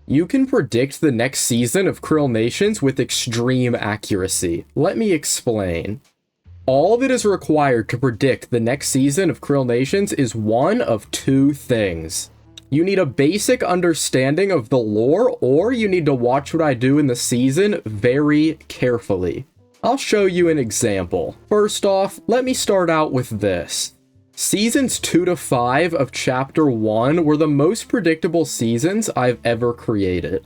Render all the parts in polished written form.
You can predict the next season of Krill Nations with extreme accuracy. Let me explain. All that is required to predict the next season of Krill Nations is one of two things. You need a basic understanding of the lore, or you need to watch what I do in the season very carefully. I'll show you an example. First off, let me start out with this. Seasons 2 to 5 of Chapter 1 were the most predictable seasons I've ever created.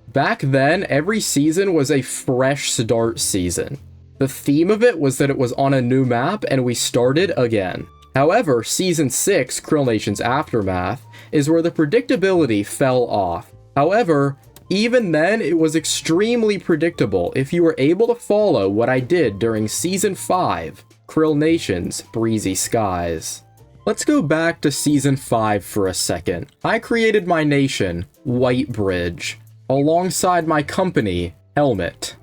Back then, every season was a fresh start season. The theme of it was that it was on a new map and we started again. However, Season 6, Krill Nations Aftermath, is where the predictability fell off. However, even then, it was extremely predictable if you were able to follow what I did during Season 5, Krill Nations Breezy Skies. Let's go back to Season 5 for a second. I created my nation, Whitebridge, alongside my company, Helmet.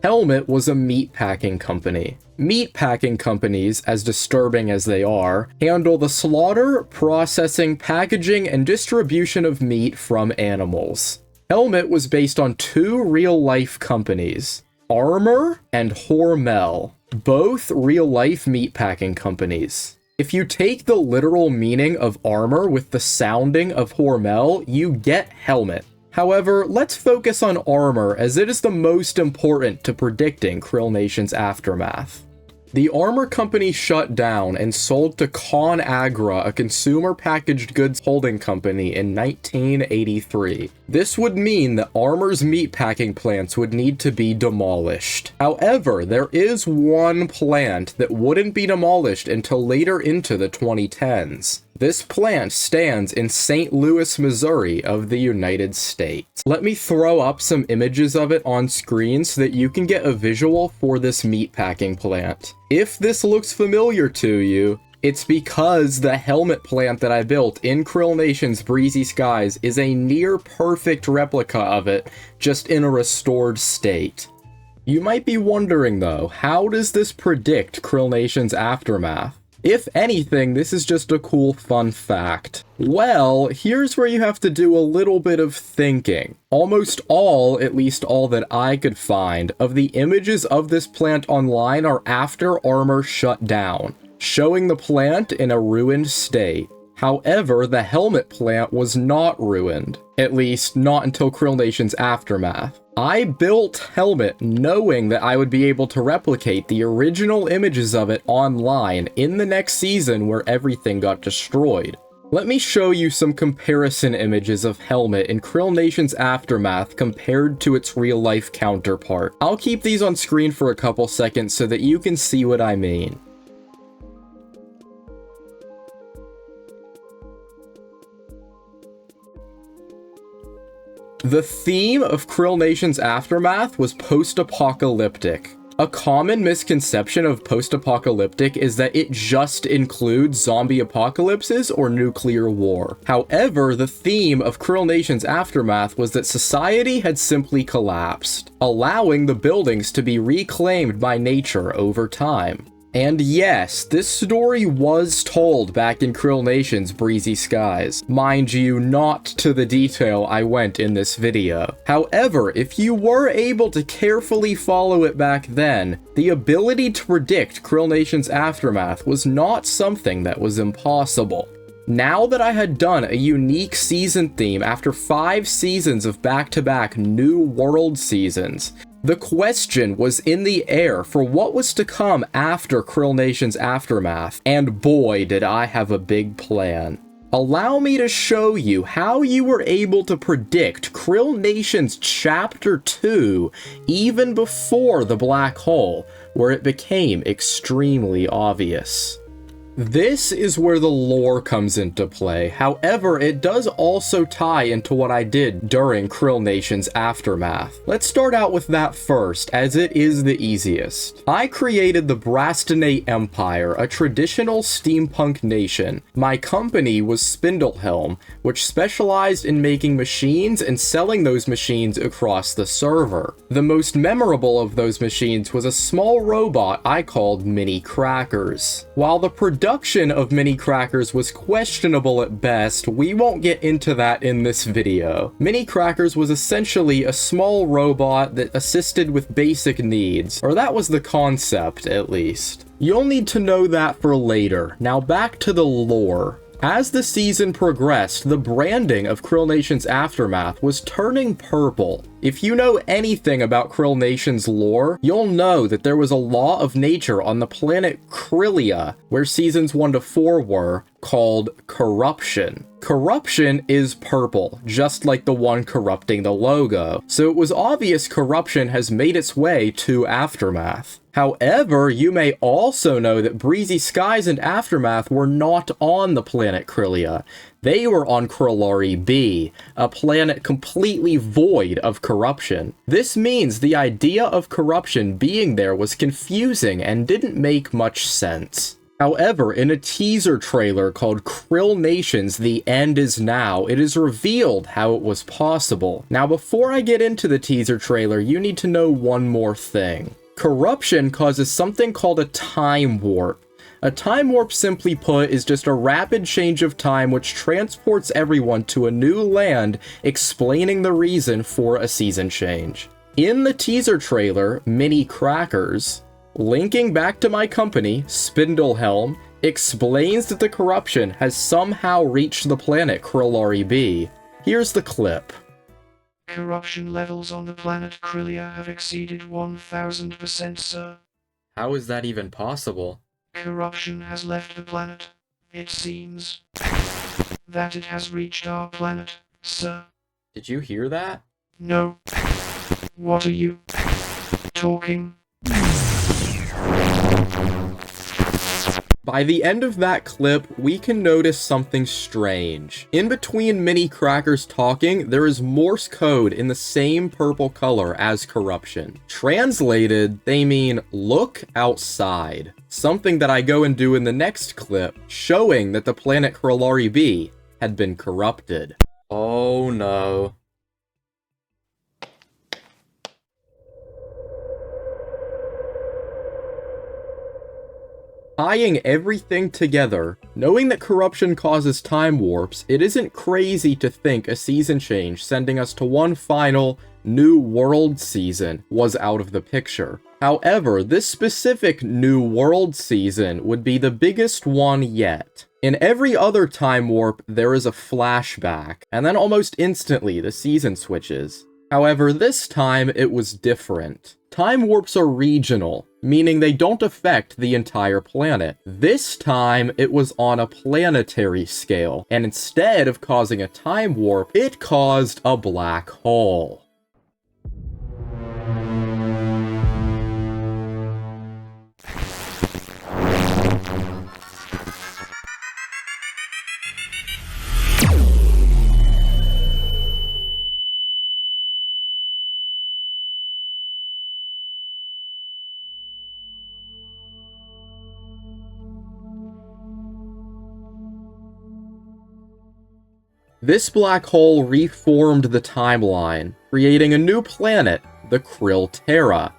Helmet was a meatpacking company. Meatpacking companies, as disturbing as they are, handle the slaughter, processing, packaging, and distribution of meat from animals. Helmet was based on two real-life companies, Armor and Hormel, both real-life meatpacking companies. If you take the literal meaning of Armor with the sounding of Hormel, you get Helmet. However, let's focus on Armor as it is the most important to predicting Krill Nations Aftermath. The Armor company shut down and sold to ConAgra, a consumer packaged goods holding company, in 1983. This would mean that Armor's meatpacking plants would need to be demolished. However, there is one plant that wouldn't be demolished until later into the 2010s. This plant stands in St. Louis, Missouri of the United States. Let me throw up some images of it on screen so that you can get a visual for this meatpacking plant. If this looks familiar to you, it's because the helmet plant that I built in Krill Nations Breezy Skies is a near perfect replica of it, just in a restored state. You might be wondering though, how does this predict Krill Nations Aftermath? If anything, this is just a cool fun fact. Well, here's where you have to do a little bit of thinking. Almost all, at least all that I could find, of the images of this plant online are after Armor shut down, showing the plant in a ruined state. However, the helmet plant was not ruined, at least not until Krill Nations Aftermath. I built Helmet knowing that I would be able to replicate the original images of it online in the next season where everything got destroyed. Let me show you some comparison images of Helmet in Krill Nations Aftermath compared to its real-life counterpart. I'll keep these on screen for a couple seconds so that you can see what I mean. The theme of Krill Nations Aftermath was post-apocalyptic. A common misconception of post-apocalyptic is that it just includes zombie apocalypses or nuclear war. However, the theme of Krill Nations Aftermath was that society had simply collapsed, allowing the buildings to be reclaimed by nature over time. And yes, this story was told back in Krill Nations Breezy Skies. Mind you, not to the detail I went in this video. However, if you were able to carefully follow it back then, the ability to predict Krill Nations Aftermath was not something that was impossible. Now that I had done a unique season theme after 5 seasons of back-to-back New World seasons, the question was in the air for what was to come after Krill Nations Aftermath, and boy did I have a big plan. Allow me to show you how you were able to predict Krill Nations Chapter 2 even before the black hole, where it became extremely obvious. This is where the lore comes into play. However, it does also tie into what I did during Krill Nations Aftermath. Let's start out with that first, as it is the easiest. I created the Brastinate Empire, a traditional steampunk nation. My company was Spindlehelm, which specialized in making machines and selling those machines across the server. The most memorable of those machines was a small robot I called Mini Crackers. While the production production of mini crackers was questionable at best. We won't get into that in this video. Mini crackers was essentially a small robot that assisted with basic needs, or that was the concept at least. You'll need to know that for later. Now back to the lore. As the season progressed, the branding of Krill Nations Aftermath was turning purple. If you know anything about Krill Nations lore, you'll know that there was a law of nature on the planet Krillia, where seasons 1 to 4 were, called corruption. Corruption is purple, just like the one corrupting the logo, so it was obvious corruption has made its way to Aftermath. However, you may also know that Breezy Skies and Aftermath were not on the planet Krillia. They were on Krillari B, a planet completely void of corruption. This means the idea of corruption being there was confusing and didn't make much sense. However, in a teaser trailer called Krill Nations: The End Is Now, it is revealed how it was possible. Now, before I get into the teaser trailer, you need to know one more thing. Corruption causes something called a time warp. A time warp, simply put, is just a rapid change of time which transports everyone to a new land, explaining the reason for a season change. In the teaser trailer, Mini Crackers, linking back to my company, Spindlehelm, explains that the corruption has somehow reached the planet Krillari B. Here's the clip. Corruption levels on the planet Krillia have exceeded 1000%, sir. How is that even possible? Corruption has left the planet. It seems that it has reached our planet, sir. Did you hear that? No. What are you talking? By the end of that clip, we can notice something strange. In between Mini Crackers talking, there is Morse code in the same purple color as corruption. Translated, they mean, look outside. Something that I go and do in the next clip, showing that the planet Krillari B had been corrupted. Oh no. Tying everything together, knowing that corruption causes time warps, it isn't crazy to think a season change sending us to one final, new world season was out of the picture. However, this specific new world season would be the biggest one yet. In every other time warp, there is a flashback, and then almost instantly the season switches. However, this time it was different. Time warps are regional, meaning they don't affect the entire planet. This time, it was on a planetary scale, and instead of causing a time warp, it caused a black hole. This black hole reformed the timeline, creating a new planet, the Krill Terra,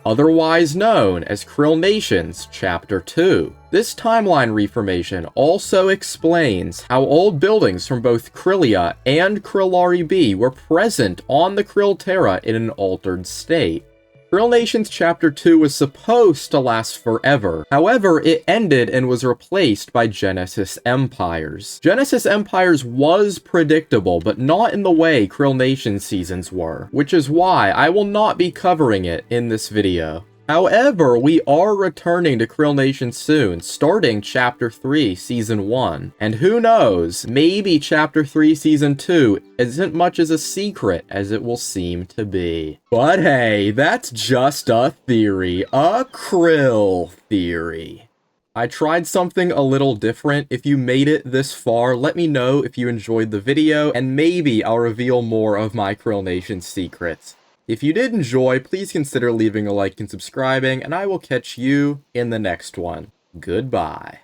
otherwise known as Krill Nations Chapter 2. This timeline reformation also explains how old buildings from both Krillia and Krillari B were present on the Krill Terra in an altered state. Krill Nations Chapter 2 was supposed to last forever. However, it ended and was replaced by Genesis Empires. Genesis Empires was predictable, but not in the way Krill Nations seasons were, which is why I will not be covering it in this video. However, we are returning to Krill Nation soon, starting Chapter 3, Season 1. And who knows, maybe Chapter 3, Season 2 isn't much as a secret as it will seem to be. But hey, that's just a theory. A Krill theory. I tried something a little different. If you made it this far, let me know if you enjoyed the video, and maybe I'll reveal more of my Krill Nation secrets. If you did enjoy, please consider leaving a like and subscribing, and I will catch you in the next one. Goodbye.